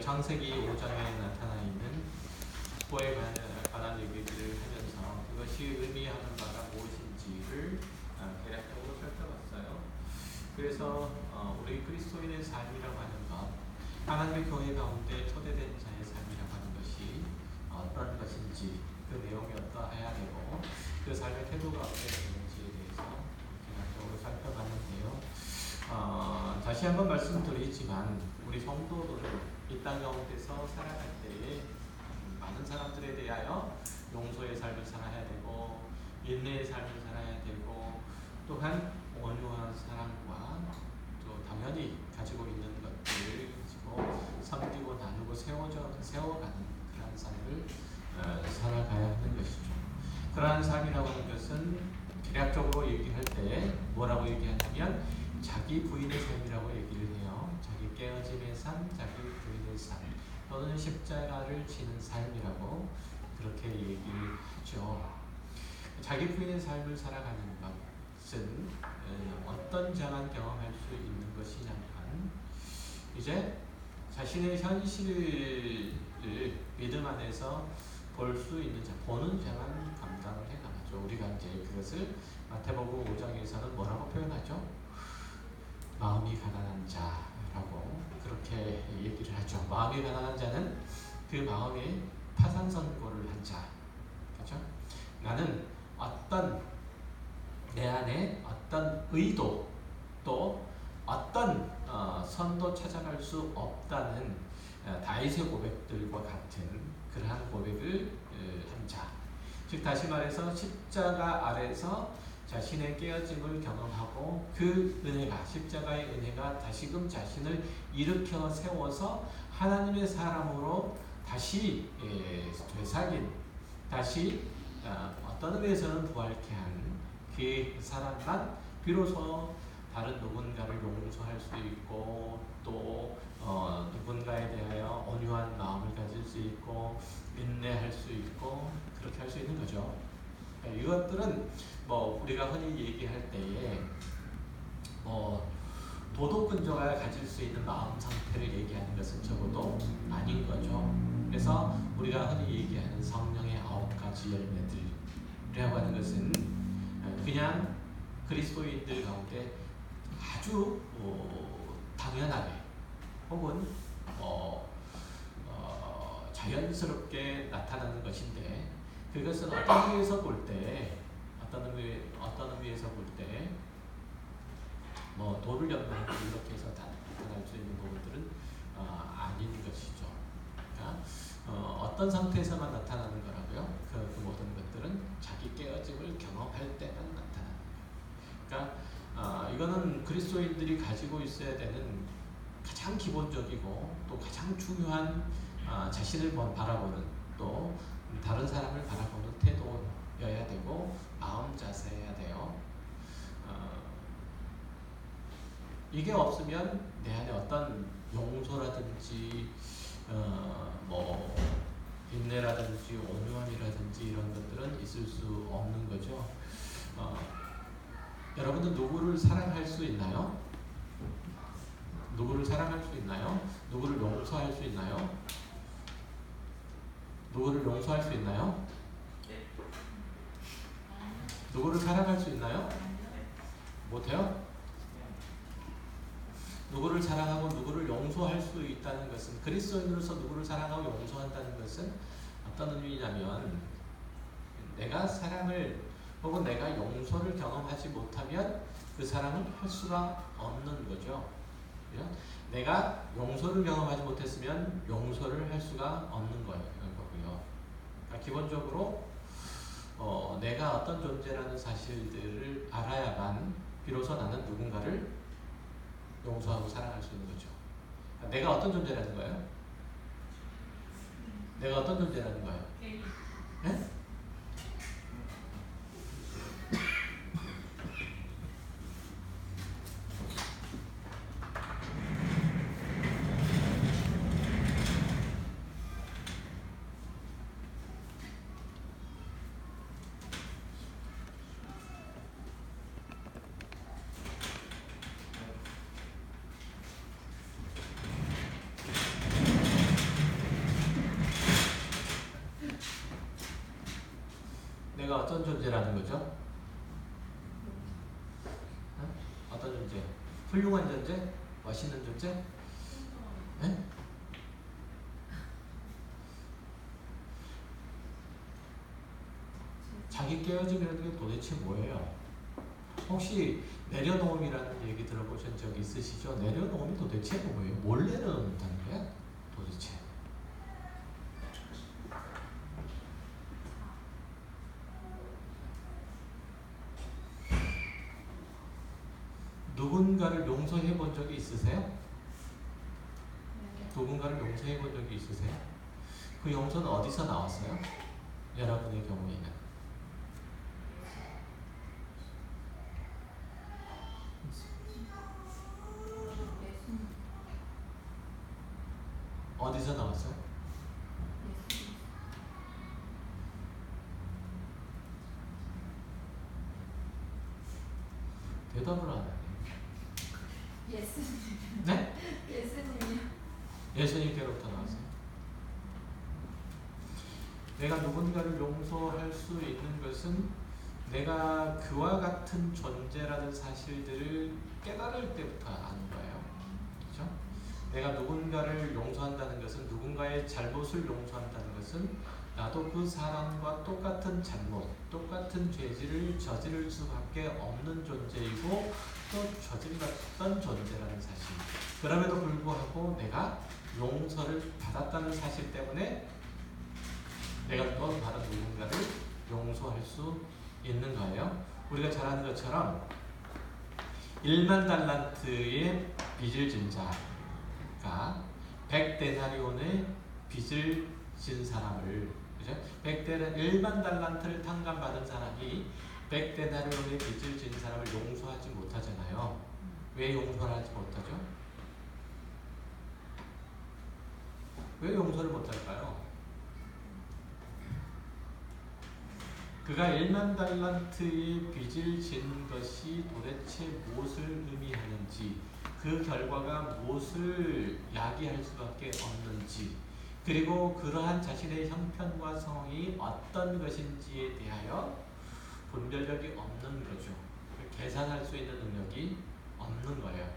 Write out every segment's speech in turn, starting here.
창세기 5장에 나타나 있는 축복에 관한 얘기들을 하면서 그것이 의미하는 바가 무엇인지를 대략적으로 살펴봤어요. 그래서 우리 그리스도인의 삶이라고 하는 것, 하나님의 교회 가운데 초대된 자의 삶이라고 하는 것이 어떤 것인지, 그 내용이 어떠해야 되고 그 삶의 태도가 어떻게 되는지에 대해서 대략적으로 살펴봤는데요. 다시 한번 말씀드리지만 우리 성도들은 이 땅 가운데서 살아갈 때에 많은 사람들에 대하여 용서의 삶을 살아야 되고 인내의 삶을 살아야 되고 또한 온유한 사랑과 또 당연히 가지고 있는 것들을 가지고 섬기고 나누고 세워가는 그런 삶을 살아가야 하는 것이죠. 그러한 삶이라고 하는 것은 대략적으로 얘기할 때 뭐라고 얘기하냐면 자기 부인의 삶이라고 얘기를 해요. 자기 깨어짐의 삶, 자기 부인의 삶 또는 십자가를 지는 삶이라고 그렇게 얘기를 하죠. 자기 부인의 삶을 살아가는 것은 어떤 자만 경험할 수 있는 것이냐면 이제 자신의 현실을 믿음 안에서 볼 수 있는 자, 보는 자만 감당을 해가죠. 우리가 이제 그것을 마태복음 5장에서는 뭐라고 표현하죠? 마음이 가난한 자라고 그렇게 얘기를 하죠. 마음이 가난한 자는 그 마음에 파산 선고를 한 자, 그렇죠? 나는 어떤 내 안에 어떤 의도 또 어떤 선도 찾아갈 수 없다는 다윗의 고백들과 같은 그러한 고백을 한 자. 즉 다시 말해서 십자가 아래서 자신의 깨어짐을 경험하고 그 은혜가 십자가의 은혜가 다시금 자신을 일으켜 세워서 하나님의 사람으로 다시 되살린 다시 어떤 의미에서는 부활케 한 그 사람만 비로소 다른 누군가를 용서할 수 있고 또 누군가에 대하여 온유한 마음을 가질 수 있고 인내할 수 있고 그렇게 할 수 있는 거죠. 이것들은 뭐 우리가 흔히 얘기할 때에 도덕근조가 가질 수 있는 마음 상태를 얘기하는 것은 적어도 아닌 거죠. 그래서 우리가 흔히 얘기하는 성령의 9가지 열매들이라고 하는 것은 그냥 그리스도인들 가운데 아주 당연하게 혹은 자연스럽게 나타나는 것인데 그것은 어떤 의미에서 볼 때 뭐 도를 연명하고 이렇게 해서 나타날 수 있는 부분들은 아닌 것이죠. 그러니까 어떤 상태에서만 나타나는 거라고요? 그 모든 것들은 자기 깨어짐을 경험할 때만 나타나는 거예요. 그러니까 이거는 그리스도인들이 가지고 있어야 되는 가장 기본적이고 또 가장 중요한 자신을 바라보는 또 다른 사람을 바라보는 태도여야 되고 마음 자세여야 돼요. 이게 없으면 내 안에 어떤 용서라든지 뭐 인내라든지 온유함이라든지 이런 것들은 있을 수 없는 거죠. 여러분들 누구를 사랑할 수 있나요? 누구를 사랑할 수 있나요? 누구를 용서할 수 있나요? 누구를 용서할 수 있나요? 누구를 사랑할 수 있나요? 못해요? 누구를 사랑하고 누구를 용서할 수 있다는 것은 그리스도인으로서 누구를 사랑하고 용서한다는 것은 어떤 의미냐면 내가 사랑을 혹은 내가 용서를 경험하지 못하면 그 사랑을 할 수가 없는 거죠. 내가 용서를 경험하지 못했으면 용서를 할 수가 없는 거고요. 그러니까 기본적으로 내가 어떤 존재라는 사실들을 알아야만 비로소 나는 누군가를 용서하고 사랑할 수 있는 거죠. 내가 어떤 존재라는 거예요? 내가 어떤 존재라는 거예요? 네? 어떤 존재라는 거죠? 어? 어떤 존재? 훌륭한 존재? 멋있는 존재? 네? 자기 깨어짐이라는 게 도대체 뭐예요? 혹시 내려놓음이라는 얘기 들어보신 적 있으시죠? 내려놓음이 도대체 뭐예요? 뭘 내려놓는다는 거야? 도대체. 누군가를 용서해 본 적이 있으세요? 누군가를 용서해 본 적이 있으세요? 그 용서는 어디서 나왔어요? 여러분의 경우에는. 어디서 나왔어요? 대답을 안 하네. 예수님. 네? 예수님이요. 예수님께로부터 나왔어요. 내가 누군가를 용서할 수 있는 것은 내가 그와 같은 존재라는 사실들을 깨달을 때부터 아는 거예요. 그렇죠? 내가 누군가를 용서한다는 것은, 누군가의 잘못을 용서한다는 것은 나도 그 사람과 똑같은 잘못, 똑같은 죄질을 저지를 수밖에 없는 존재이고 또 저질렀던 존재라는 사실. 그럼에도 불구하고 내가 용서를 받았다는 사실 때문에 내가 또 다른 누군가를 용서할 수 있는 거예요. 우리가 잘 아는 것처럼 1만 달란트의 빚을 진 자가 100데나리온의 빚을 진 사람을, 그죠? 1만 달란트를 탕감받은 사람이 100데나리온의 빚을 진 사람을 용서하지 못하잖아요. 왜 용서를 하지 못하죠? 왜 용서를 못할까요? 그가 1만 달란트의 빚을 진 것이 도대체 무엇을 의미하는지, 그 결과가 무엇을 야기할 수밖에 없는지, 그리고 그러한 자신의 형편과 성이 어떤 것인지에 대하여 분별력이 없는 거죠. 계산할 수 있는 능력이 없는 거예요.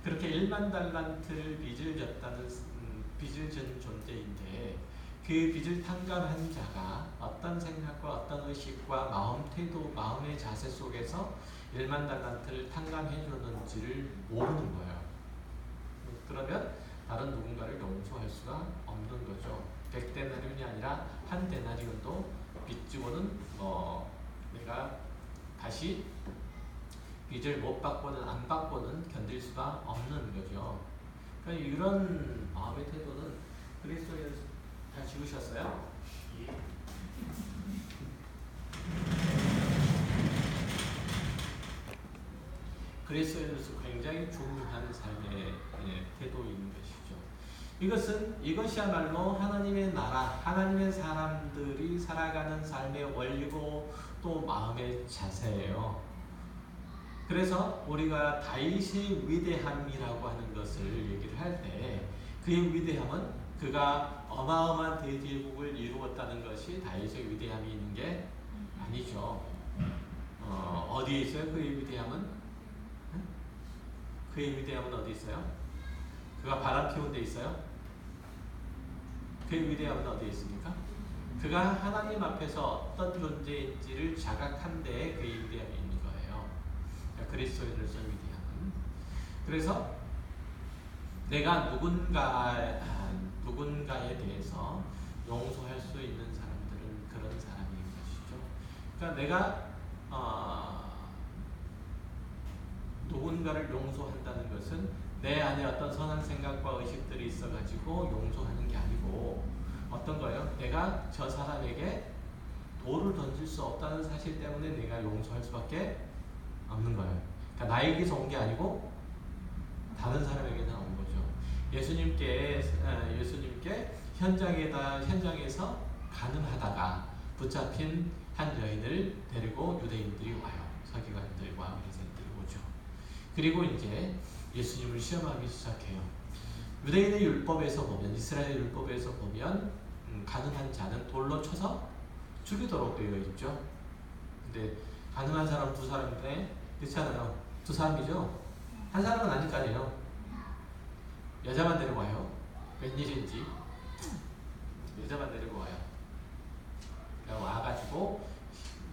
그렇게 1만 달란트를 빚을 진 존재인데, 그 빚을 탕감한 자가 어떤 생각과 어떤 의식과 마음 태도, 마음의 자세 속에서 1만 달란트를 탕감해 줬는지를 모르는 거예요. 그러면 다른 누군가를 용서할 수가 없는 거죠. 100데나리온이 아니라 1데나리온도 빚지고는 내가 다시 빚을 못 받고는 안 받고는 견딜 수가 없는 거죠. 그러니까 이런 마음의 태도는 그리스도인에서 다 지우셨어요? 그리스도인으로서 굉장히 중요한 삶의 태도인 것이죠. 이것이야말로 하나님의 나라, 하나님의 사람들이 살아가는 삶의 원리고 또 마음의 자세예요. 그래서 우리가 다윗의 위대함이라고 하는 것을 얘기를 할 때, 그의 위대함은 그가 어마어마한 대제국을 이루었다는 것이 다윗의 위대함이 있는 게 아니죠. 어디에 있어요? 그의 위대함은? 그의 위대함은 어디 있어요? 그가 바람 피운 데 있어요? 그의 위대함은 어디에 있습니까? 그가 하나님 앞에서 어떤 존재인지를 자각한 데에 그의 위대함이 있는 거예요. 그리스도인으로서의 위대함은. 그래서 내가 누군가에 대해서 용서할 수 있는 사람들은 그런 사람인 것이죠. 그러니까 내가 누군가를 용서한다는 것은 내 안에 어떤 선한 생각과 의식들이 있어가지고 용서하는 게 아니고, 어떤 거예요? 내가 저 사람에게 돌을 던질 수 없다는 사실 때문에 내가 용서할 수밖에 없는 거예요. 그러니까 나에게서 온 게 아니고 다른 사람에게서 온 거죠. 예수님께 현장에서 간음하다가 붙잡힌 한 여인을 데리고 유대인들이 와요. 서기관들과 바리새인들이 오죠. 그리고 이제 예수님을 시험하기 시작해요. 유대인의 율법에서 보면, 이스라엘 율법에서 보면 간음한 자는 돌로 쳐서 죽이도록 되어 있죠. 근데 가능한 사람 두 사람인데 그렇잖아요. 두 사람이죠. 한 사람은 아니까요. 여자만 데리고 와요. 웬일인지 여자만 데리고 와요. 와가지고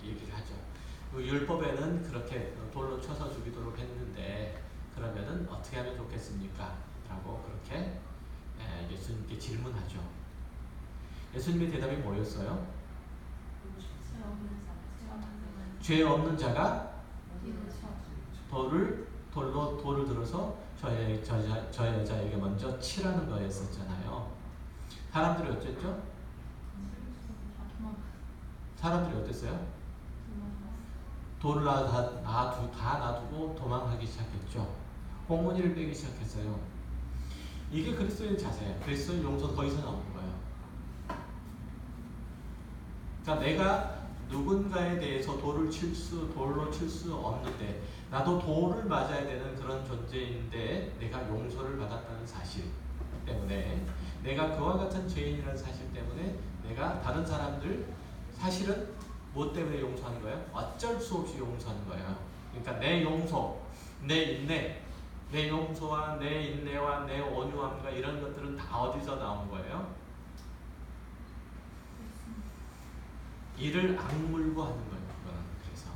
얘기를 하죠. 그 율법에는 그렇게 돌로 쳐서 죽이도록 했는데 그러면은 어떻게 하면 좋겠습니까? 라고 그렇게 예수님께 질문하죠. 예수님의 대답이 뭐였어요? 죄 없는 자가 돌로 들어서 저 여자에게 먼저 치라는 거였었잖아요. 사람들이 어땠죠? 사람들이 어땠어요? 돌을 다 놔두고 도망하기 시작했죠. 공문이를 빼기 시작했어요. 이게 그리스도의 자세예요. 그리스도의 용서 거기서 나오는 거예요. 그러니까 내가 누군가에 대해서 돌로 칠 수 없는데 나도 돌을 맞아야 되는 그런 존재인데 내가 용서를 받았다는 사실 때문에 내가 그와 같은 죄인이라는 사실 때문에 내가 다른 사람들 사실은 뭐 때문에 용서하는 거예요? 어쩔 수 없이 용서하는 거예요. 그러니까 내 용서, 내 인내, 내 용서와 내 인내와 내 온유함과 이런 것들은 다 어디서 나온 거예요? 이를 악물고 하는 거예요. 그거는 그래서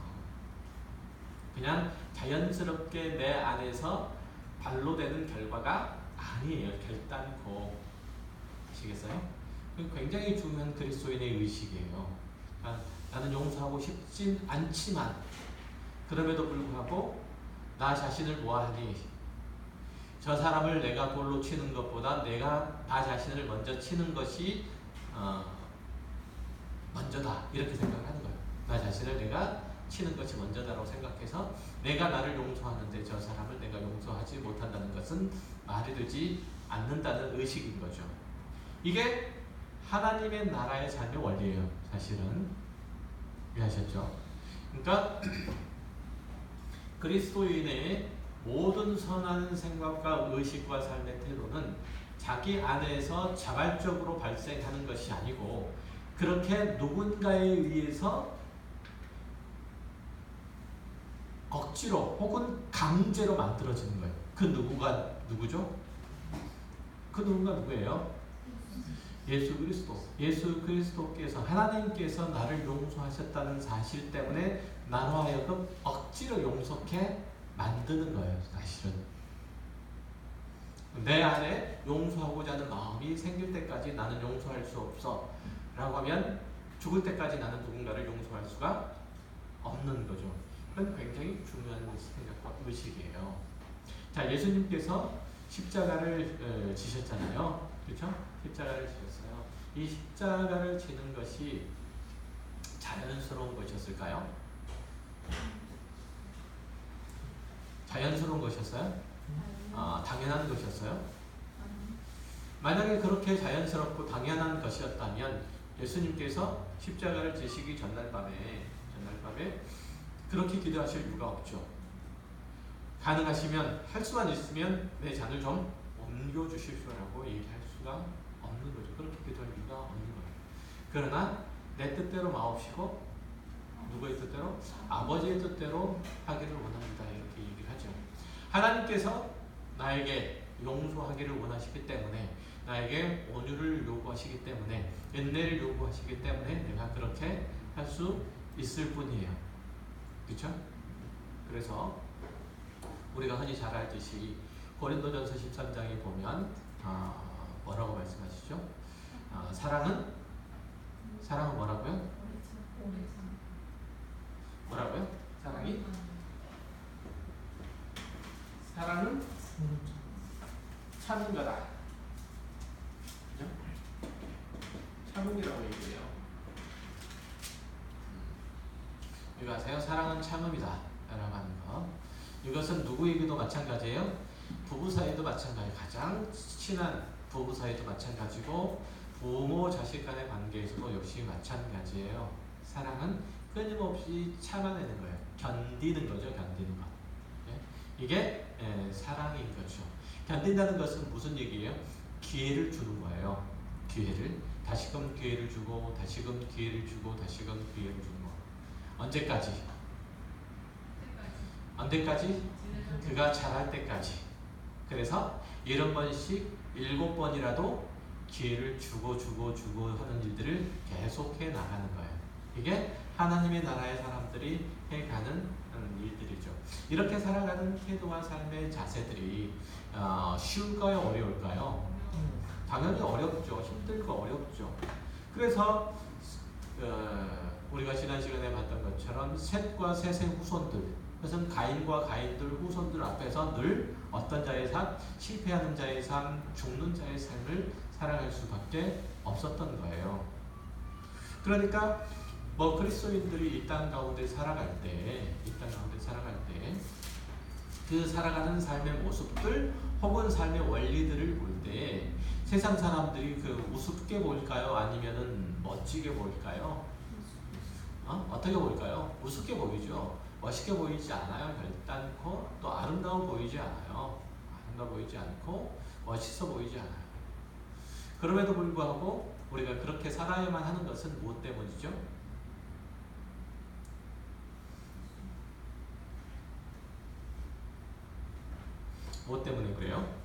그냥 자연스럽게 내 안에서 발로 되는 결과가 아니에요. 결단코. 아시겠어요? 굉장히 중요한 그리스도인의 의식이에요. 그러니까 나는 용서하고 싶진 않지만 그럼에도 불구하고 나 자신을 뭐하니? 저 사람을 내가 돌로 치는 것보다 내가 나 자신을 먼저 치는 것이 먼저다 이렇게 생각을 하는 거예요. 나 자신을 내가 치는 것이 먼저다라고 생각해서 내가 나를 용서하는데 저 사람을 내가 용서하지 못한다는 것은 말이 되지 않는다는 의식인 거죠. 이게 하나님의 나라의 삶의 원리예요. 사실은 이해하셨죠? 그러니까 그리스도인의 모든 선한 생각과 의식과 삶의 태도는 자기 안에서 자발적으로 발생하는 것이 아니고 그렇게 누군가에 의해서 억지로 혹은 강제로 만들어지는 거예요. 그 누구가 누구죠? 그 누군가 누구예요? 예수 그리스도. 예수 그리스도께서 하나님께서 나를 용서하셨다는 사실 때문에 나로 하여금 억지로 용서케 만드는 거예요. 사실은 내 안에 용서하고자 하는 마음이 생길 때까지 나는 용서할 수 없어 라고 하면 죽을 때까지 나는 누군가를 용서할 수가 없는 거죠. 그건 굉장히 중요한 생각과 의식이에요. 자, 예수님께서 십자가를 지셨잖아요. 그렇죠? 십자가를 지셨어요. 이 십자가를 지는 것이 자연스러운 것이었을까요? 자연스러운 것이었어요? 당연한 것이었어요? 만약에 그렇게 자연스럽고 당연한 것이었다면 예수님께서 십자가를 지시기 전날 밤에 그렇게 기도하실 이유가 없죠. 가능하시면 할 수만 있으면 내 잔을 좀 옮겨 주십시오라고 얘기할 수가 없는 거죠. 그렇게 기도할 이유가 없는 거예요. 그러나 내 뜻대로 마옵시고 누구의 뜻대로? 아버지의 뜻대로 하기를 원합니다. 이렇게 얘기를 하죠. 하나님께서 나에게 용서하기를 원하시기 때문에 나에게 온유를 요구하시기 때문에 인내를 요구하시기 때문에 내가 그렇게 할 수 있을 뿐이에요. 그렇죠? 그래서 우리가 흔히 잘 알듯이 고린도전서 13장에 보면 뭐라고 말씀하시죠? 사랑은 뭐라고요? 뭐라고요? 사랑은 참은 거다. 그죠? 참음이라고 얘기해요. 이거 아세요? 사랑은 참음이다 라고 하는 거. 이것은 누구에게도 마찬가지예요. 부부 사이도 마찬가지. 가장 친한 부부 사이도 마찬가지고 부모 자식 간의 관계에서도 역시 마찬가지예요. 사랑은 끊임없이 참아내는 거예요. 견디는 거죠. 견디는 거. 이게 사랑인 거죠. 견딘다는 것은 무슨 얘기예요? 기회를 주는 거예요. 기회를 다시금 기회를 주고 다시금 기회를 주고 다시금 기회를 주는 거. 언제까지? 언제까지? 그가 잘할 때까지. 그래서 70번씩 7번이라도 기회를 주고 하는 일들을 계속해 나가는 거예요. 이게 하나님의 나라의 사람들이 해가는 일들이죠. 이렇게 살아가는 태도와 삶의 자세들이 쉬울까요? 어려울까요? 당연히 어렵죠. 힘들고 어렵죠. 그래서 우리가 지난 시간에 봤던 것처럼 셋과 셋의 후손들, 그것은 가인과 가인들 후손들 앞에서 늘 어떤 자의 삶? 실패하는 자의 삶, 죽는 자의 삶을 살아갈 수밖에 없었던 거예요. 그러니까 그리스도인들이 이 땅 가운데 살아갈 때, 그 살아가는 삶의 모습들 혹은 삶의 원리들을 볼 때 세상 사람들이 그 우습게 볼까요? 아니면은 멋지게 볼까요? 어떻게 볼까요? 우습게 보이죠. 멋있게 보이지 않아요. 결단코 또 아름다워 보이지 않아요. 아름다워 보이지 않고 멋있어 보이지 않아요. 그럼에도 불구하고 우리가 그렇게 살아야만 하는 것은 무엇 때문이죠? 무엇 때문에 그래요?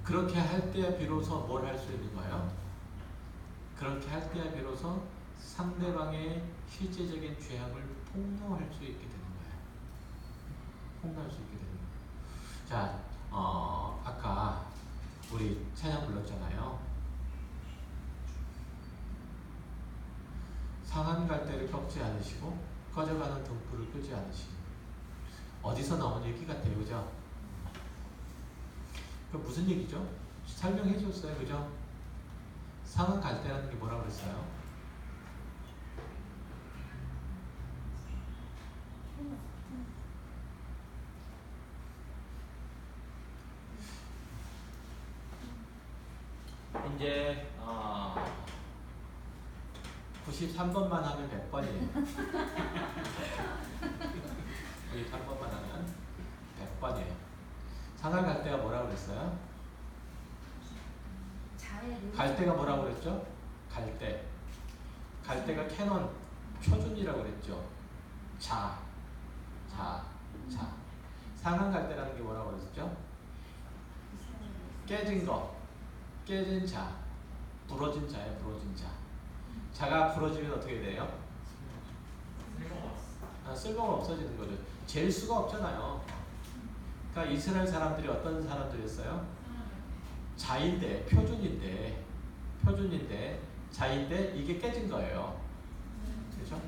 그렇게 할 때야 비로소 뭘 할 수 있는 거예요? 그렇게 할 때야 비로소 상대방의 실제적인 죄악을 폭로할 수 있게 되는 거예요. 폭로할 수 있게 되는 거예요. 자, 아까 우리 찬양 불렀잖아요. 상한 갈대를 꺾지 않으시고 꺼져가는 등불을 끄지 않으시고. 어디서 나온 얘기 같아요, 그죠? 그 무슨 얘기죠? 설명해 줬어요, 그죠? 상한 갈대라는 게 뭐라고 그랬어요? 이제 93번만 하면 100번이에요. 93번만 하면 100번이에요. 상한 갈대가 뭐라고 그랬어요? 갈대가 뭐라고 그랬죠? 갈대가 캐논, 표준이라고 그랬죠. 자. 상한 갈대라는 게 뭐라고 그랬죠? 깨진 거, 깨진 자, 부러진 자예요, 부러진 자. 자가 부러지면 어떻게 돼요? 쓸모가 없어지는 거죠. 잴 수가 없잖아요. 그러니까 이스라엘 사람들이 어떤 사람들이었어요? 자인데, 표준인데, 자인데 이게 깨진 거예요. 그렇죠?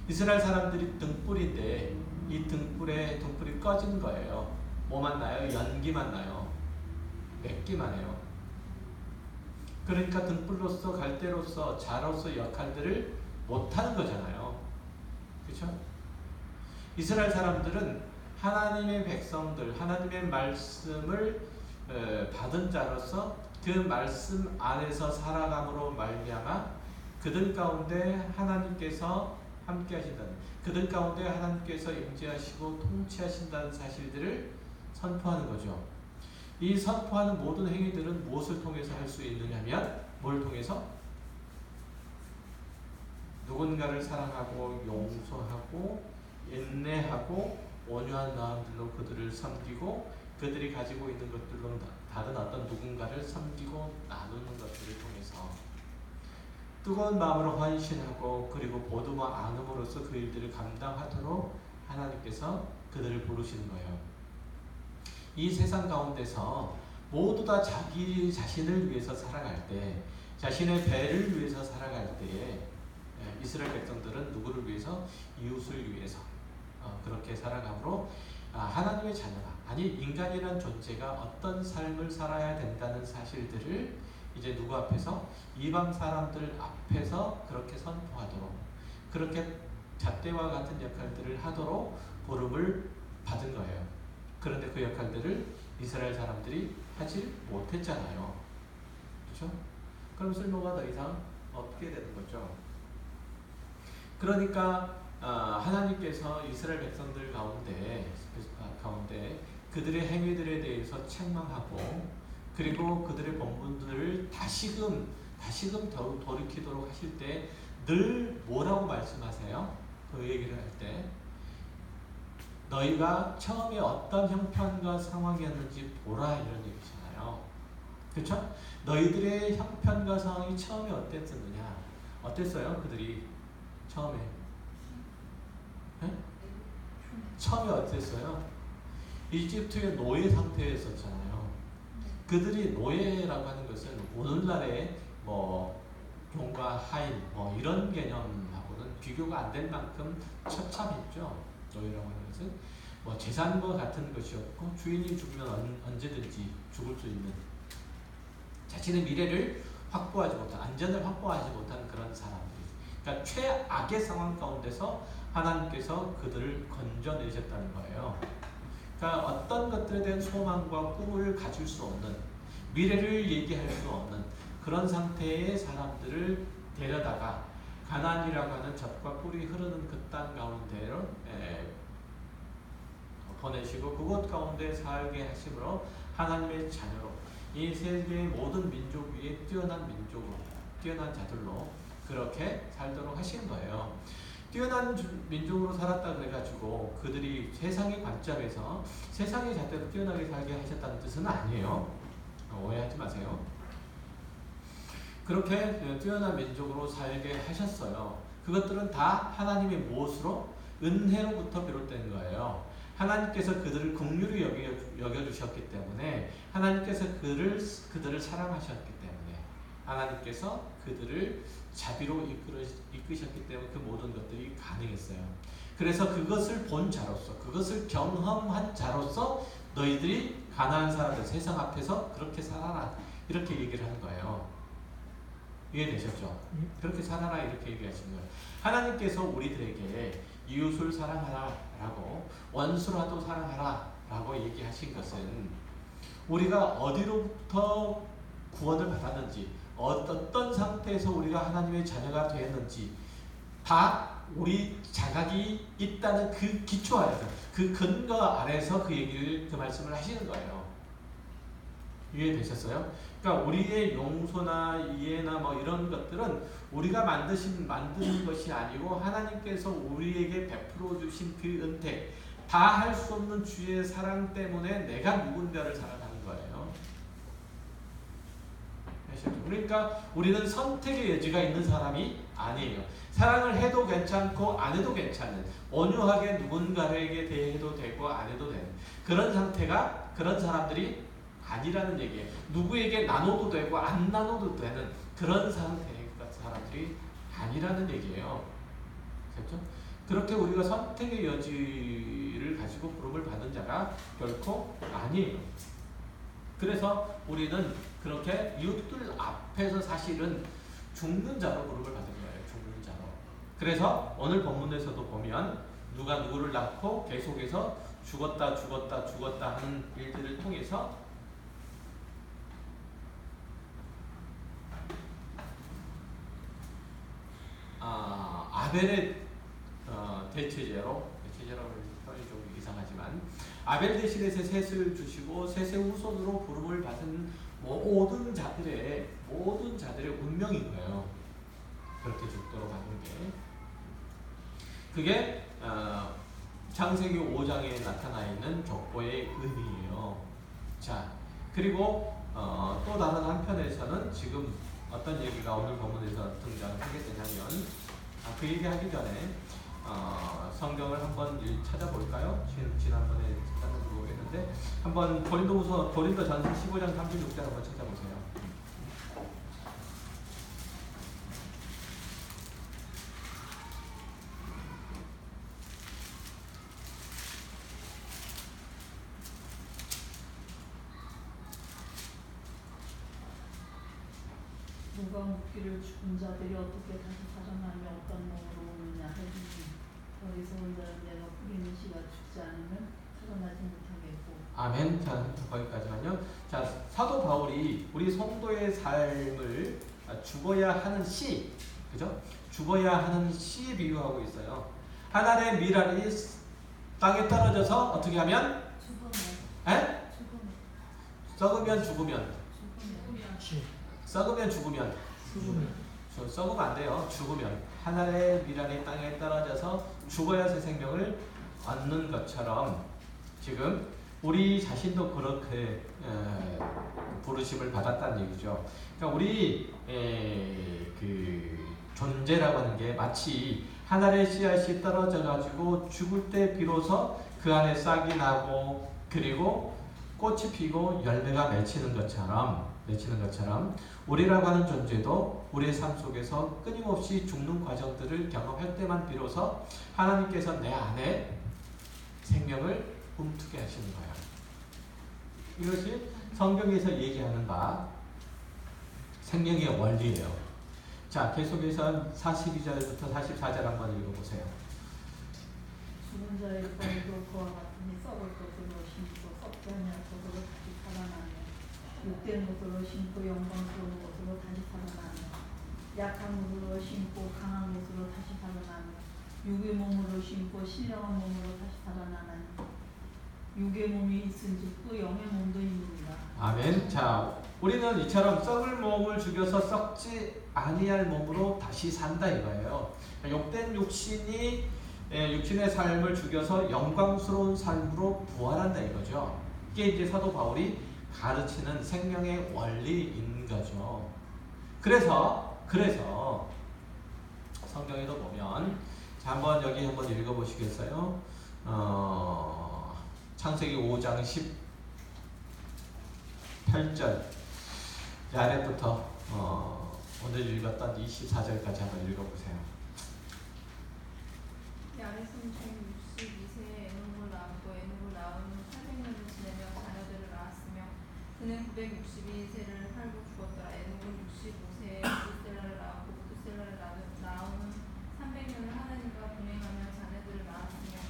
이스라엘 사람들이 등불인데 이 등불이 꺼진 거예요. 뭐만 나요? 연기만 나요. 맺기만 해요. 그러니까 등불로서, 갈대로서, 자로서 역할들을 못하는 거잖아요. 그렇죠? 이스라엘 사람들은 하나님의 백성들, 하나님의 말씀을 받은 자로서 그 말씀 안에서 살아감으로 말미암아 그들 가운데 하나님께서 함께 하신다는, 그들 가운데 하나님께서 임재하시고 통치하신다는 사실들을 선포하는 거죠. 이 선포하는 모든 행위들은 무엇을 통해서 할 수 있느냐면 뭘 통해서? 누군가를 사랑하고 용서하고 인내하고 온유한 마음들로 그들을 섬기고 그들이 가지고 있는 것들로 다른 어떤 누군가를 섬기고 나누는 것들을 통해서 뜨거운 마음으로 헌신하고 그리고 보듬어 안음으로써 그 일들을 감당하도록 하나님께서 그들을 부르시는 거예요. 이 세상 가운데서 모두 다 자기 자신을 위해서 살아갈 때, 자신의 배를 위해서 살아갈 때에 이스라엘 백성들은 누구를 위해서? 이웃을 위해서 그렇게 살아가므로 하나님의 자녀가, 아니 인간이란 존재가 어떤 삶을 살아야 된다는 사실들을 이제 누구 앞에서? 이방 사람들 앞에서 그렇게 선포하도록, 그렇게 잣대와 같은 역할들을 하도록 부름을 받은 거예요. 그런데 그 역할들을 이스라엘 사람들이 하지 못했잖아요. 그렇죠? 그럼 쓸모가 더 이상 없게 되는 거죠. 그러니까 하나님께서 이스라엘 백성들 가운데 그들의 행위들에 대해서 책망하고 그리고 그들의 본분들을 다시금 돌이키도록 하실 때 늘 뭐라고 말씀하세요? 그 얘기를 할 때 너희가 처음에 어떤 형편과 상황이었는지 보라 이런 얘기잖아요. 그렇죠? 너희들의 형편과 상황이 처음에 어땠느냐? 어땠어요? 그들이 처음에 네? 처음에 어땠어요? 이집트의 노예 상태에 있었잖아요. 그들이 노예라고 하는 것은 오늘날의 뭐 종과 하인 뭐 이런 개념하고는 비교가 안 될 만큼 처참했죠. 노예라고 하는 것은 뭐 재산과 같은 것이었고 주인이 죽으면 언제든지 죽을 수 있는 자신의 미래를 확보하지 못한 안전을 확보하지 못한 그런 사람들이 그러니까 최악의 상황 가운데서 하나님께서 그들을 건져내셨다는 거예요. 그러니까 어떤 것들에 대한 소망과 꿈을 가질 수 없는 미래를 얘기할 수 없는 그런 상태의 사람들을 데려다가 가나안이라고 하는 젖과 꿀이 흐르는 그 땅 가운데로 보내시고 그곳 가운데 살게 하심으로 하나님의 자녀로 이 세계의 모든 민족 위에 뛰어난 민족으로 뛰어난 자들로 그렇게 살도록 하신 거예요. 뛰어난 민족으로 살았다 그래가지고 그들이 세상의 관점에서 세상의 잣대로 뛰어나게 살게 하셨다는 뜻은 아니에요. 오해하지 마세요. 그렇게 뛰어난 민족으로 살게 하셨어요. 그것들은 다 하나님의 무엇으로? 은혜로부터 비롯된 거예요. 하나님께서 그들을 긍휼히 여겨주셨기 때문에 하나님께서 그들을 사랑하셨기 때문에 하나님께서 그들을 자비로 이끄셨기 때문에 그 모든 것들이 가능했어요. 그래서 그것을 본 자로서 그것을 경험한 자로서 너희들이 가나안 사람들 세상 앞에서 그렇게 살아라 이렇게 얘기를 하는 거예요. 이해되셨죠? 그렇게 살아라 이렇게 얘기하시는 거예요. 하나님께서 우리들에게 이웃을 사랑하라 라고 원수라도 사랑하라 라고 얘기하신 것은 우리가 어디로부터 구원을 받았는지 어떤 상태에서 우리가 하나님의 자녀가 되었는지 다 우리 자각이 있다는 그 기초 아래서 그 근거 아래서 그 말씀을 하시는 거예요. 이해되셨어요? 그러니까 우리의 용서나 이해나 뭐 이런 것들은 우리가 만드는 것이 아니고 하나님께서 우리에게 베풀어 주신 그 은택 다 할 수 없는 주의 사랑 때문에 내가 누군가를 사랑하는 거예요. 그러니까 우리는 선택의 여지가 있는 사람이 아니에요. 사랑을 해도 괜찮고 안 해도 괜찮은 온유하게 누군가에게 대해도 되고 안 해도 되는 그런 상태가 그런 사람들이 아니라는 얘기예요. 누구에게 나눠도 되고 안 나눠도 되는 그런 상태의 사람들이 아니라는 얘기예요. 그렇죠? 그렇게 우리가 선택의 여지를 가지고 부름을 받은 자가 결코 아니에요. 그래서 우리는 그렇게 이웃들 앞에서 사실은 죽는 자로 부름을 받은 거예요. 죽는 자로. 그래서 오늘 본문에서도 보면 누가 누구를 낳고 계속해서 죽었다 하는 일들을 통해서 아벨의 대체제라고 표현이 좀 이상하지만 아벨 대신에 셋을 주시고 셋의 후손으로 부름을 받은 모든 자들의 운명인 거예요. 그렇게 죽도록 하는 게 그게 창세기 5장에 나타나 있는 족보의 의미예요. 자, 그리고 또 다른 한편에서는 지금 어떤 얘기가 오늘 본문에서 등장하게 되냐면 그 얘기하기 전에 성경을 한번 찾아볼까요? 지난번에 찾아보고 모르겠는데 한번 고린도전서 15장 36절 한번 찾아보세요. 누가 묻기를 죽은 자들이 어떻게 다시 살아나며 어떤 몸으로 오느냐 하시니 어디서 온 자는 내가 뿌리는 씨가 죽지 않으면 살아나지 못하겠고. 아멘. 자, 거기까지만요. 자, 사도 바울이 우리 성도의 삶을 죽어야 하는 씨, 그죠? 죽어야 하는 씨에 비유하고 있어요. 하나님의 미랄이 땅에 떨어져서 어떻게 하면 에? 썩으면 죽으면 썩으면 죽으면 썩으면 안 돼요. 죽으면 하나님의 미랄이 땅에 떨어져서 죽어야 새 생명을 얻는 것처럼 지금 우리 자신도 그렇게 부르심을 받았다는 얘기죠. 그러니까 우리 그 존재라고 하는 게 마치 하늘의 씨앗이 떨어져 가지고 죽을 때 비로소 그 안에 싹이 나고 그리고 꽃이 피고 열매가 맺히는 것처럼 우리라고 하는 존재도 우리의 삶 속에서 끊임없이 죽는 과정들을 경험할 때만 비로소 하나님께서 내 안에 생명을 움트게 하시는 거예요. 이것이 성경에서 얘기하는 바 생명의 원리예요. 자, 계속해서 42절부터 44절 한번 읽어보세요. 죽은 자의 빨도 그와 같으니 썩을 것으로 심고 썩지 아니할 것으로 다시 살아나며 욕된 것으로 심고 영광스러운 것으로 다시 살아나며 약한 것으로 심고 강한 것으로 다시 살아나며 육의 몸으로 심고 신령한 몸으로 다시 살아나나니 육의 몸이 있은즉 또 영의 몸도 있느니라. 아멘. 자, 우리는 이처럼 썩을 몸을 죽여서 썩지 아니할 몸으로 다시 산다 이거예요. 욕된 육신이 육신의 삶을 죽여서 영광스러운 삶으로 부활한다 이거죠. 이게 이제 사도 바울이 가르치는 생명의 원리인 거죠. 그래서 성경에도 보면 자, 한번 여기 한번 읽어보시겠어요? 창세기 5장 18절 아래부터 오늘 읽었던 24절까지 한번 읽어보세요. 야레스는 총 62세에 에녹을 낳았고 에녹을 낳은 후 800년을 지내며 자녀들을 낳았으며 그는 962세를 살고 죽었더라. 에녹은 65세에 무드셀라를 낳았고 무드셀라를 낳은 후 300년을 하나님과 동행하며 자녀들을 낳았으며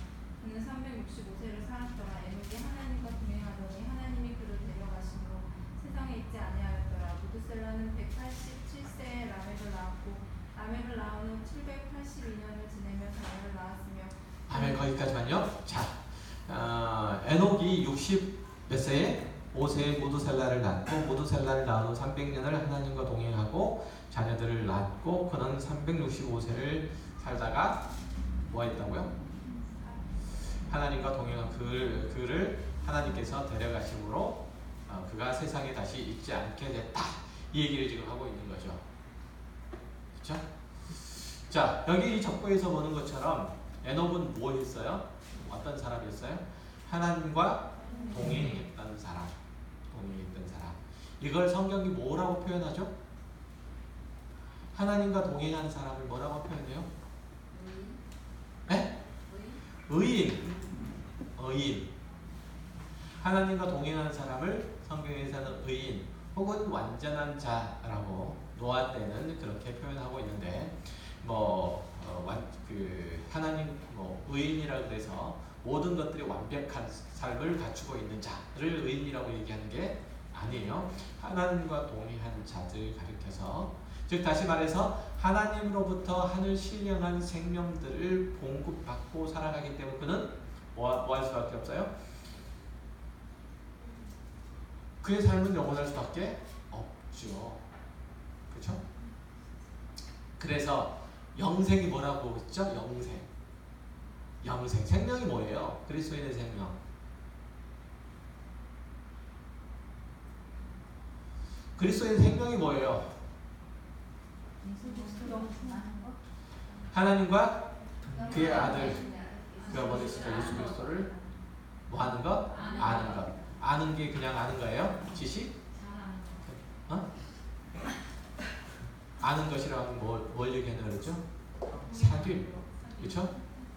그는 365세를 살았더라. 에녹이 하나님과 동행하더니 하나님이 그를 데려가심으로 세상에 있지 아니하였더라. 무드셀라는 187세에 라멕을 낳았고 라멕을 낳은 후 782년을 지내며 자녀를 낳았으며 아멘. 거기까지만요. 자, 에녹이 60 몇 세에 5세에 무드셀라를 낳고 무드셀라를 낳은 후 300년을 하나님과 동행하고 자녀들을 낳고 그는 365세를 살다가 뭐 했다고요? 하나님과 동행한 그를 하나님께서 데려가심으로 그가 세상에 다시 있지 않게 됐다. 이 얘기를 지금 하고 있는 거죠. 그렇죠? 자, 여기 이 적보에서 보는 것처럼 에녹은 뭐 했어요? 어떤 사람이었어요? 하나님과 동행했던 사람. 이걸 성경이 뭐라고 표현하죠? 하나님과 동행한 사람을 뭐라고 표현해요? 네? 의인. 하나님과 동행한 사람을 성경에서는 의인 혹은 완전한 자라고 노아 때는 그렇게 표현하고 있는데 하나님 의인이라고 그래서 모든 것들이 완벽한 삶을 갖추고 있는 자를 의인이라고 얘기하는 게 아니에요. 하나님과 동행한 자들 가리켜서 즉 다시 말해서 하나님으로부터 하늘 신령한 생명들을 공급받고 살아가기 때문에 그는 뭐 할 수밖에 없어요? 그의 삶은 영원할 수밖에 없죠. 그렇죠? 그래서 영생이 뭐라고 했죠? 영생. 생명이 뭐예요? 그리스도인의 생명. 그리스도인 생명이 뭐예요? 하나님과 그의 아들 그가 뭐 됐을까? 예수 그리스도를 뭐 하는 것? 아는 것. 아는 게 그냥 아는 거예요? 지식? 아는 것이라고 하면 뭘 얘기하는 거죠? 사귐, 그렇죠?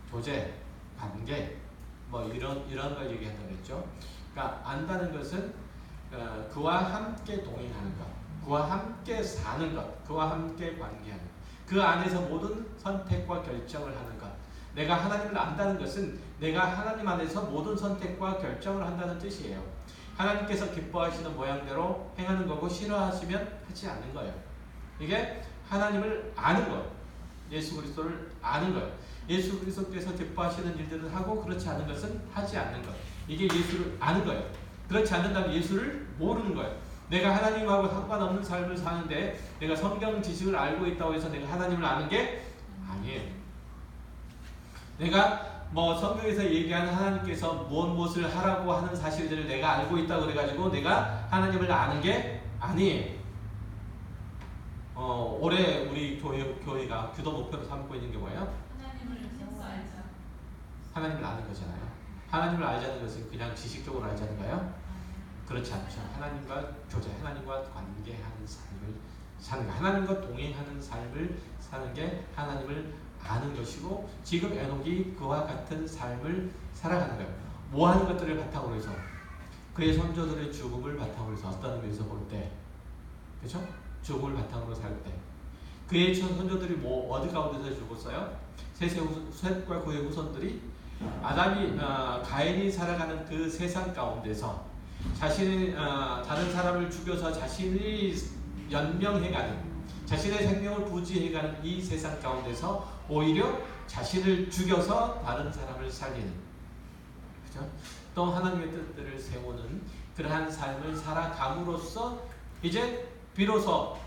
조제, 관계, 이런 걸 얘기한다고 했죠. 그러니까 안다는 것은 그와 함께 동행하는 것, 그와 함께 사는 것, 그와 함께 관계하는 것, 그 안에서 모든 선택과 결정을 하는 것. 내가 하나님을 안다는 것은 내가 하나님 안에서 모든 선택과 결정을 한다는 뜻이에요. 하나님께서 기뻐하시는 모양대로 행하는 거고 싫어하시면 하지 않는 거예요. 이게 하나님을 아는 것. 예수 그리스도를 아는 거예요. 예수 그리스도께서 기뻐하시는 일들을 하고 그렇지 않은 것은 하지 않는 것. 이게 예수를 아는 거예요. 그렇지 않는다면 예수를 모르는 거예요. 내가 하나님하고 상관없는 삶을 사는데 내가 성경 지식을 알고 있다고 해서 내가 하나님을 아는 게 아니에요. 내가 뭐 성경에서 얘기하는 하나님께서 무엇을 하라고 하는 사실들을 내가 알고 있다고 그래가지고 내가 하나님을 아는 게 아니에요. 올해 우리 교회가 기도 목표로 삼고 있는 게 뭐예요? 하나님을 아는 거잖아요. 하나님을 알자는 것은 그냥 지식적으로 알자는가요? 그렇지 않죠. 하나님과 교제, 하나님과 관계하는 삶을 사는 거, 하나님과 동행하는 삶을 사는 게 하나님을 아는 것이고, 지금 에녹이 그와 같은 삶을 살아가는 거예요. 뭐 하는 것들을 바탕으로 해서? 그의 선조들의 죽음을 바탕으로 해서 어떤 의미에서 볼 때, 그렇죠? 죽음을 바탕으로 살 때, 그의 선조들이 어디 가운데서 죽었어요? 셋과 그의 후손들이 가인이 살아가는 그 세상 가운데서 자신이 다른 사람을 죽여서 자신이 연명해가는, 자신의 생명을 부지해가는 이 세상 가운데서 오히려 자신을 죽여서 다른 사람을 살리는, 그죠? 또 하나님의 뜻들을 세우는 그러한 삶을 살아감으로써 이제 비로소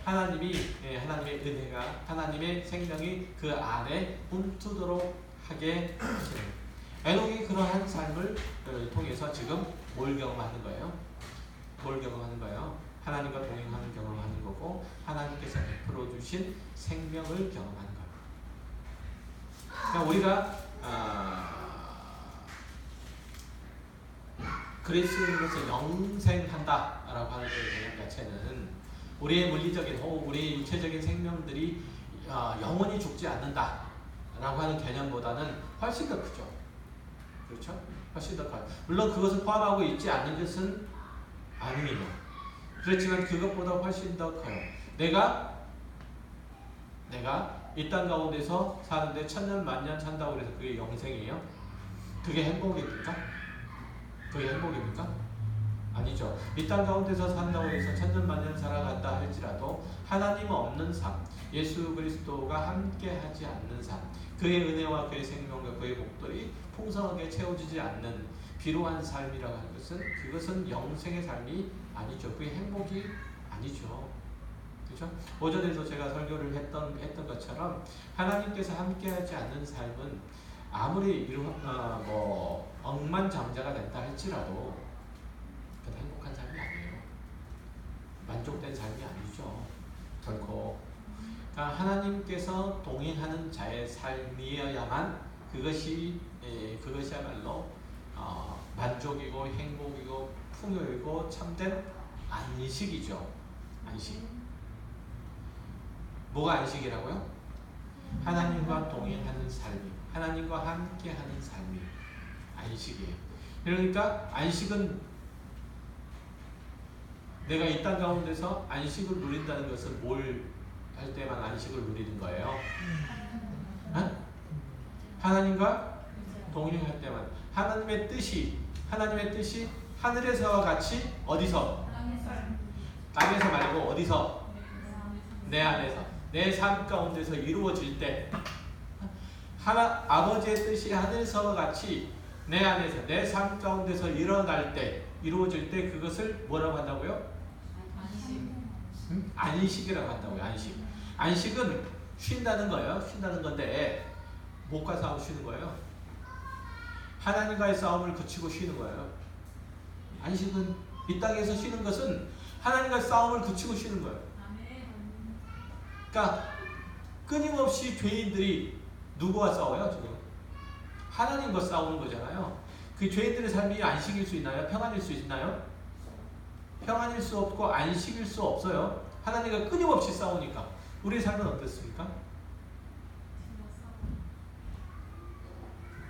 하나님의 은혜가, 하나님의 생명이 그 안에 움트도록 하게 하시는, 에녹이 그러한 삶을 통해서 지금 뭘 경험하는 거예요? 뭘 경험하는 거예요? 하나님과 동행하는 경험하는 거고, 하나님께서 베풀어 주신 생명을 경험하는 거예요. 그러니까 우리가 그리스도인으로서 영생한다라고 하는 개념 자체는 우리의 물리적인 혹은 우리의 육체적인 생명들이 영원히 죽지 않는다라고 하는 개념보다는 훨씬 더 크죠. 그렇죠? 훨씬 더 커요. 물론 그것을 포함하고 있지 않는 것은 아닙니다. 그렇지만 그것보다 훨씬 더 커요. 내가 이 땅 가운데서 사는데 천년 만년 산다고 해서 그게 영생이에요? 그게 행복입니까? 그게 행복입니까? 아니죠. 이 땅 가운데서 산다고 해서 천년 만년 살아간다 할지라도 하나님 없는 삶, 예수 그리스도가 함께하지 않는 삶, 그의 은혜와 그의 생명과 그의 복들이 풍성하게 채워지지 않는 비루한 삶이라고 하는 것은, 그것은 영생의 삶이 아니죠. 그게 행복이 아니죠. 그렇죠? 오전에도 제가 설교를 했던 것처럼 하나님께서 함께하지 않는 삶은 아무리 억만장자가 된다 할지라도 그건 행복한 삶이 아니에요. 만족된 삶이 아니죠. 결코. 그러니까 하나님께서 동행하는 자의 삶이어야만 그것이야말로 만족이고 행복이고 풍요이고 참된 안식이죠. 안식. 뭐가 안식이라고요? 하나님과 동행하는 삶이, 하나님과 함께하는 삶이 안식이에요. 그러니까 안식은, 내가 이 땅 가운데서 안식을 누린다는 것은 뭘 할 때만 안식을 누리는 거예요? 하나님과 동행할 때만. 하나님의 뜻이 하늘에서와 같이 어디서? 땅에서 말고 어디서? 내 안에서, 내 삶 가운데서 이루어질 때, 아버지의 뜻이 하늘에서와 같이 내 안에서, 내 삶 가운데서 이루어질 때 그것을 뭐라고 한다고요? 안식이라고 한다고요. 안식은 쉰다는 거예요. 쉰다는 건데 뭐과 싸움 쉬는 거예요? 하나님과의 싸움을 그치고 쉬는 거예요. 안식은, 이 땅에서 쉬는 것은 하나님과의 싸움을 그치고 쉬는 거예요. 그러니까 끊임없이 죄인들이 누구와 싸워요? 지금 하나님과 싸우는 거잖아요. 그 죄인들의 삶이 안식일 수 있나요? 평안일 수 있나요? 평안일 수 없고 안식일 수 없어요. 하나님과 끊임없이 싸우니까. 우리의 삶은 어떻습니까?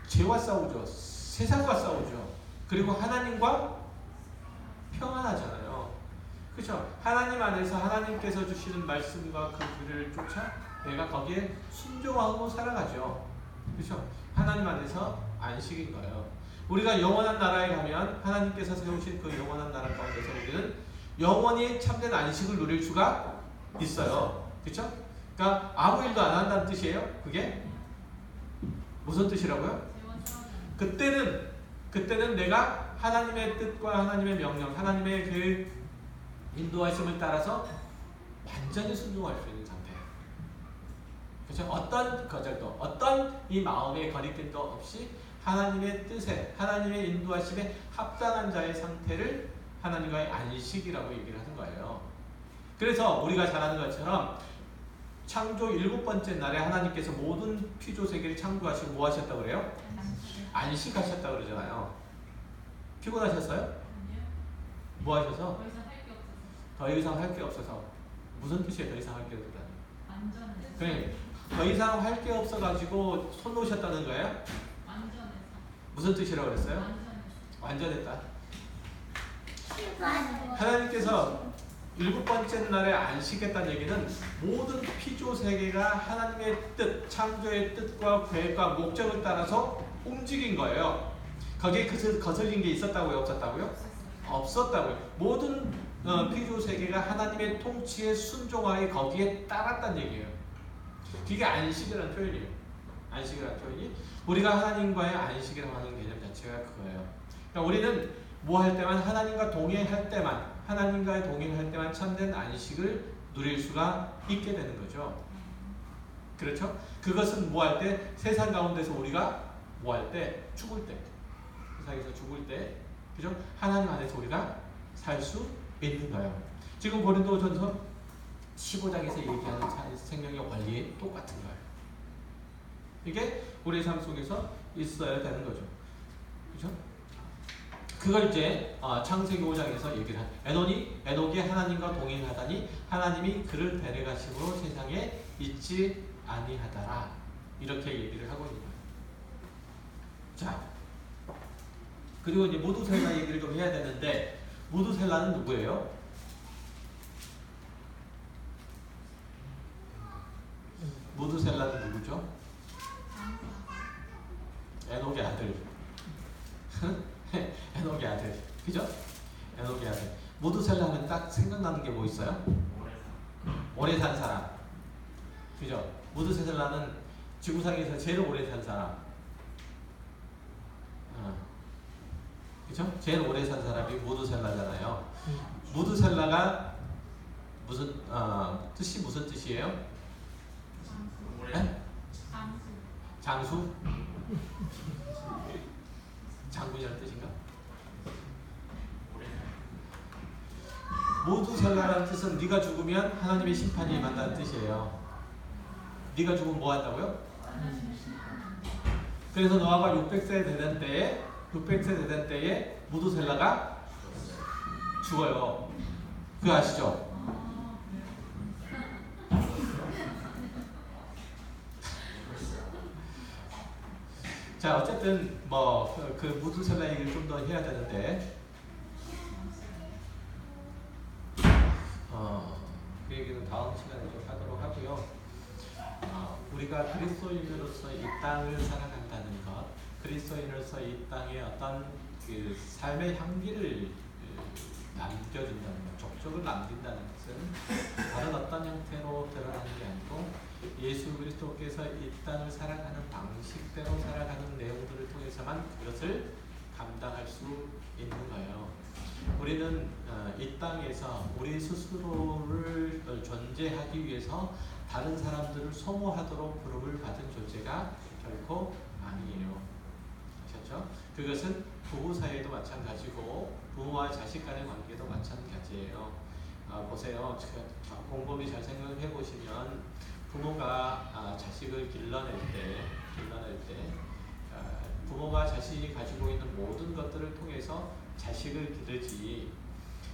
죄와 싸우죠. 세상과 싸우죠. 그리고 하나님과 평안하잖아요. 그렇죠? 하나님 안에서 하나님께서 주시는 말씀과 그 길을 쫓아 내가 거기에 순종하고 살아가죠. 그렇죠? 하나님 안에서 안식인 거예요. 우리가 영원한 나라에 가면 하나님께서 세우신 그 영원한 나라 가운데서 우리는 영원히 참된 안식을 누릴 수가 있어요. 그렇죠? 그러니까 그러니까 아무 일도 안 한다는 뜻이에요. 그게 무슨 뜻이라고요? 그때는 내가 하나님의 뜻과 하나님의 명령, 하나님의 그 인도하심을 따라서 완전히 순종할 수 있는 상태. 그렇죠? 어떤 거절도, 어떤 이 마음의 거리낌도 없이 하나님의 뜻에, 하나님의 인도하심에 합당한 자의 상태를 하나님과의 안식이라고 얘기를 하는 거예요. 그래서 우리가 잘 아는 것처럼 창조 7번째 날에 하나님께서 모든 피조 세계를 창조하시고 뭐 하셨다고 그래요? 안식하셨다고 그러잖아요. 피곤하셨어요? 뭐 하셔서? 더 이상 할 게 없어서. 무슨 뜻이에요? 더 이상 할 게 없다는? 그래, 더 이상 할 게 없어가지고 손 놓으셨다는 거예요? 무슨 뜻이라고 그랬어요? 완전했다. 하나님께서 7번째 날에 안식했다는 얘기는 모든 피조 세계가 하나님의 뜻, 창조의 뜻과 계획과 목적을 따라서 움직인 거예요. 거기에 거슬린 게 있었다고요? 없었다고요? 없었다고요. 모든 피조 세계가 하나님의 통치에 순종하게 거기에 따랐다는 얘기예요. 그게 안식이라는 표현이에요. 안식이라는 표현이 우리가 하나님과의 안식이라고 하는 개념 자체가 그거예요. 그러니까 우리는 뭐 할 때만 하나님과 동행할 때만 하나님과의 동행할 때만 참된 안식을 누릴 수가 있게 되는 거죠. 그렇죠? 그것은 뭐 할 때? 세상 가운데서 우리가 뭐 할 때? 죽을 때. 세상에서 죽을 때. 그죠? 하나님 안에서 우리가 살 수 있는 거예요. 지금 고린도전서 15장에서 얘기하는 생명의 원리 똑같은 거예요. 이게 우리의 삶 속에서 있어야 되는 거죠. 그죠? 그걸 이제 창세기 5장에서 얘기를 한 에녹이 하나님과 동행하다니 하나님이 그를 데려가심으로 세상에 있지 아니하더라. 이렇게 얘기를 하고 있는 거예요. 자, 그리고 이제 무두셀라 얘기를 좀 해야 되는데 무두셀라는 누구예요? 무두셀라는 누구죠? 에녹의 아들. 에녹의 아들. 그죠? 에녹의 아들. 무두셀라 하면 딱 생각나는 게 뭐 있어요? 오래 산 사람. 그죠? 무두셀라는 지구상에서 제일 오래 산 사람. 그죠? 제일 오래 산 사람이 무두셀라잖아요. 무두셀라가 무슨 뜻이 무슨 뜻이에요? 네? 장수? 장군이라는 뜻인가? 무두셀라라는 뜻은 네가 죽으면 하나님의 심판이 임한다는 뜻이에요. 네가 죽으면 뭐 한다고요? 그래서 노아가 600세 되던 때에 무두셀라가 죽어요. 그거 아시죠? 자, 어쨌든 뭐 그 무두셀라 얘기를 좀 더 해야 되는데 그 얘기는 다음 시간에 좀 하도록 하고요. 우리가 그리스도인으로서 이 땅을 살아간다는 것, 그리스도인으로서 이 땅에 어떤 그 삶의 향기를 남겨준다는 것, 족적을 남긴다는 것은 다른 어떤 형태로 드러나는 게 아니고 예수 그리스도께서 이 땅을 살아가는 방식대로 살아가는 내용들을 통해서만 그것을 감당할 수 있는 거예요. 우리는 이 땅에서 우리 스스로를 존재하기 위해서 다른 사람들을 소모하도록 부름을 받은 존재가 결코 아니에요. 아셨죠? 그것은 부부 사이에도 마찬가지고 부모와 자식 간의 관계도 마찬가지예요. 보세요. 곰곰이 잘 생각해 보시면 부모가 자식을 길러낼 때 부모가 자식이 가지고 있는 모든 것들을 통해서 자식을 기르지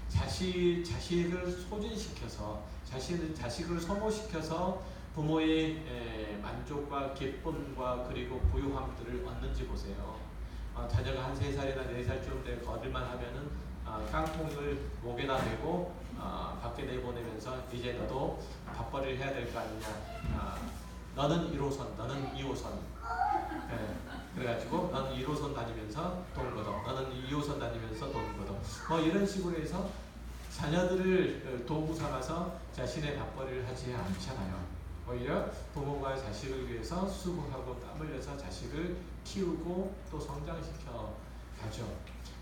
자식을 소진시켜서 자식을 소모시켜서 부모의 만족과 기쁨과 그리고 부유함들을 얻는지 보세요. 자녀가 한 3살이나 4살쯤 돼 거들만 하면은 깡통을 목에다 메고 밖에 내보내면서 이제 너도 밥벌이를 해야 될 거 아니냐. 너는 1호선, 너는 2호선. 그래가지고 너는 1호선 다니면서 돈 걷어. 너는 2호선 다니면서 돈 걷어. 뭐 이런 식으로 해서 자녀들을 도구 삼아서 자신의 밥벌이를 하지 않잖아요. 오히려 부모가 자식을 위해서 수고하고 땀 흘려서 자식을 키우고 또 성장시켜 가죠.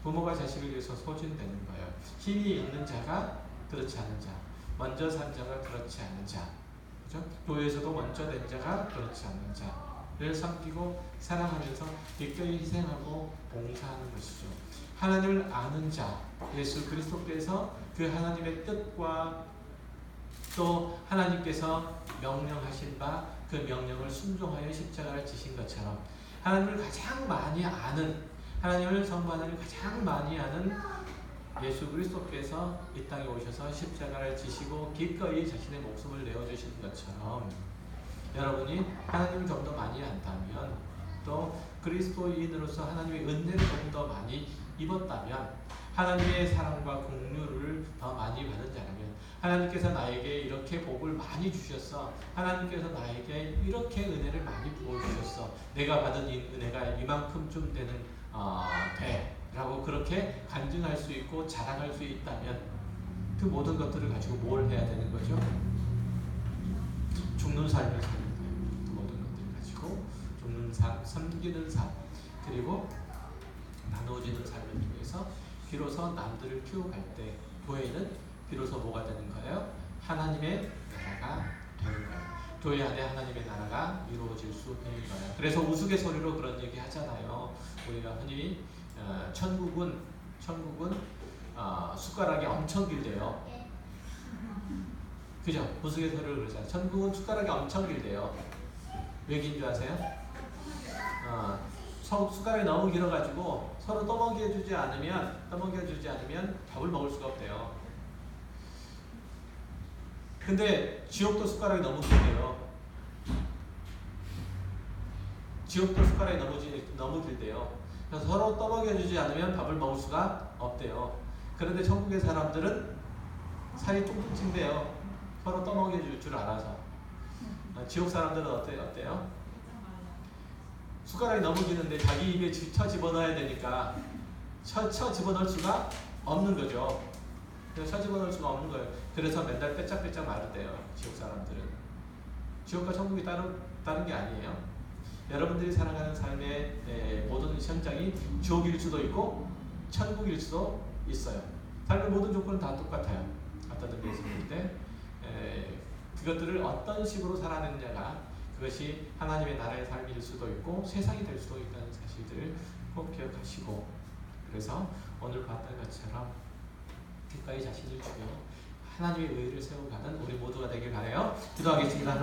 부모가 자식을 위해서 소진되는 거예요. 힘이 있는 자가 그렇지 않은 자, 먼저 산 자가 그렇지 않은 자, 그죠? 교회에서도 먼저 된 자가 그렇지 않은 자를 섬기고 사랑하면서 기꺼이 희생하고 봉사하는 것이죠. 하나님을 아는 자, 예수 그리스도께서 그 하나님의 뜻과 또 하나님께서 명령하신 바 그 명령을 순종하여 십자가를 지신 것처럼 하나님을 가장 많이 아는, 하나님을 성부 하나님을 가장 많이 아는 예수 그리스도께서 이 땅에 오셔서 십자가를 지시고 기꺼이 자신의 목숨을 내어주신 것처럼 여러분이 하나님을 좀 더 많이 안다면 또 그리스도인으로서 하나님의 은혜를 좀 더 많이 입었다면 하나님의 사랑과 공유를 더 많이 받은 자라면 하나님께서 나에게 이렇게 복을 많이 주셨어, 하나님께서 나에게 이렇게 은혜를 많이 부어주셨어, 내가 받은 이 은혜가 이만큼쯤 되는 돼 라고 그렇게 간증할 수 있고 자랑할 수 있다면 그 모든 것들을 가지고 뭘 해야 되는 거죠? 죽는 삶을 사는 거예요. 그 모든 것들을 가지고 죽는 삶, 섬기는 삶, 그리고 나누어지는 삶을 통해서 비로소 남들을 키워갈 때 교회는 비로소 뭐가 되는 거예요? 하나님의 나라가 되는 거예요. 교회 안에 하나님의 나라가 이루어질 수 있는 거예요. 그래서 우스갯소리로 그런 얘기 하잖아요. 우리가 흔히 천국은 숟가락이 엄청 길대요. 그죠? 우스갯소리로 그러잖아요. 천국은 숟가락이 엄청 길대요. 왜 긴 줄 아세요? 숟가락이 너무 길어가지고 서로 떠먹여주지 않으면 밥을 먹을 수가 없대요. 근데 지옥도 숟가락이 너무 길대요. 지옥도 숟가락이 너무 길대요. 그래서 서로 떠먹여주지 않으면 밥을 먹을 수가 없대요. 그런데 천국의 사람들은 살이 뚱뚱 찐대요. 서로 떠먹여줄 줄 알아서. 지옥 사람들은 어때요? 숟가락이 너무 기는데 자기 입에 쳐 집어넣어야 되니까 쳐 집어넣을 수가 없는 거죠. 쳐 집어넣을 수가 없는 거예요. 그래서 맨날 빼짝빼짝 마르대요. 지옥 사람들은. 지옥과 천국이 다른 게 아니에요. 여러분들이 살아가는 삶의 모든 현장이 지옥일 수도 있고 천국일 수도 있어요. 삶의 모든 조건은 다 똑같아요. 갖다 드리겠을 때 그것들을 어떤 식으로 살아내느냐가 그것이 하나님의 나라의 삶일 수도 있고 세상이 될 수도 있다는 사실들을 꼭 기억하시고, 그래서 오늘 봤던 것처럼 기꺼이 자신을 죽여 하나님의 의를 세워가는 우리 모두가 되길 바라요. 기도하겠습니다.